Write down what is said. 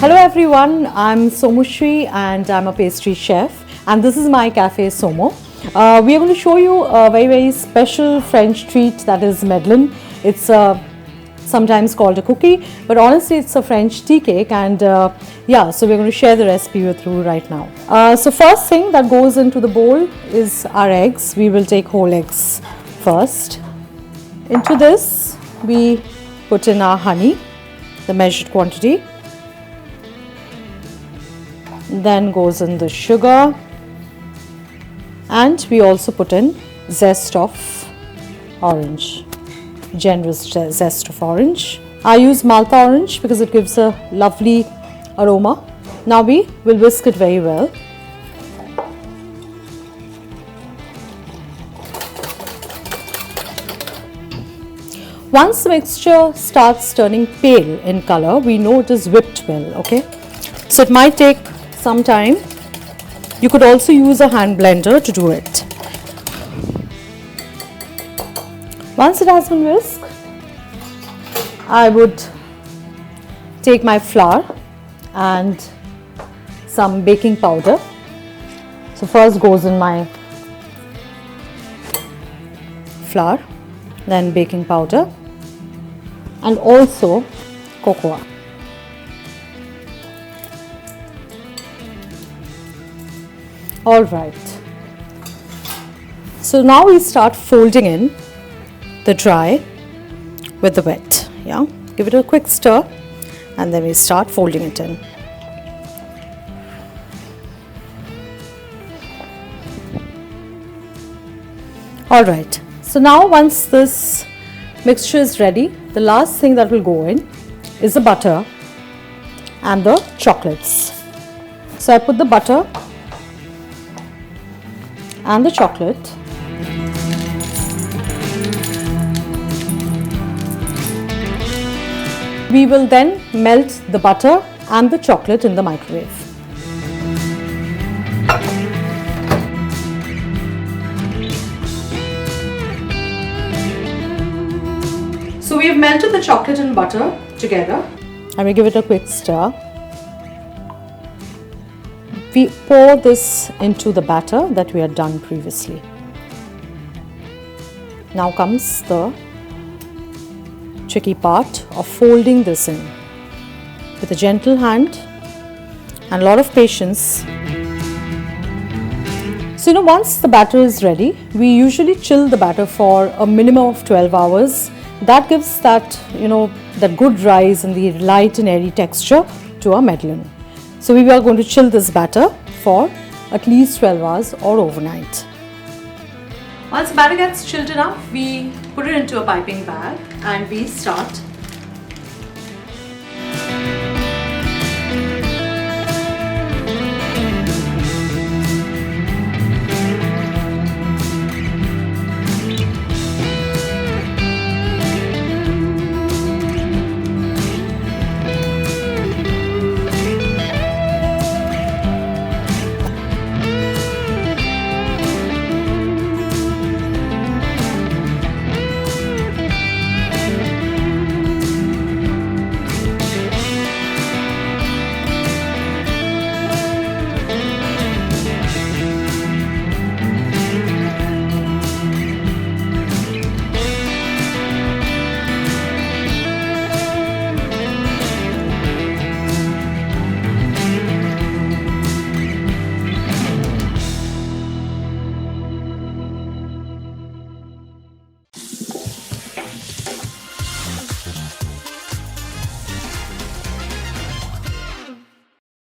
Hello everyone, I'm Somoshree and I'm a pastry chef, and this is my cafe Somo. We are going to show you a very special French treat, that is Madeleine. It's sometimes called a cookie, but honestly it's a French tea cake, and yeah, so we're going to share the recipe with you right now. So first thing that goes into the bowl is our eggs. We will take whole eggs first. Into this we put in our honey, the measured quantity. Then goes in the sugar, and we also put in zest of orange, generous zest of orange. I use Malta orange because it gives a lovely aroma. Now we will whisk it very well. Once the mixture starts turning pale in color, we know it is whipped well, okay? So it might take some time. You could also use a hand blender to do it. Once it has been whisked, I would take my flour and some baking powder. So first goes in my flour, then baking powder, and also cocoa. All right, so now we start folding in the dry with the wet. Yeah, give it a quick stir and then we start folding it in. All right, so now once this mixture is ready, the last thing that will go in is the butter and the chocolates. So I put the butter and the chocolate. We will then melt the butter and the chocolate in the microwave. So we have melted the chocolate and butter together, and we give it a quick stir. We pour this into the batter that we had done previously. Now comes the tricky part of folding this in with a gentle hand and a lot of patience. So once the batter is ready, we usually chill the batter for a minimum of 12 hours. That gives that that good rise and the light and airy texture to our Madeleine. So we are going to chill this batter for at least 12 hours or overnight. Once the batter gets chilled enough, we put it into a piping bag and we start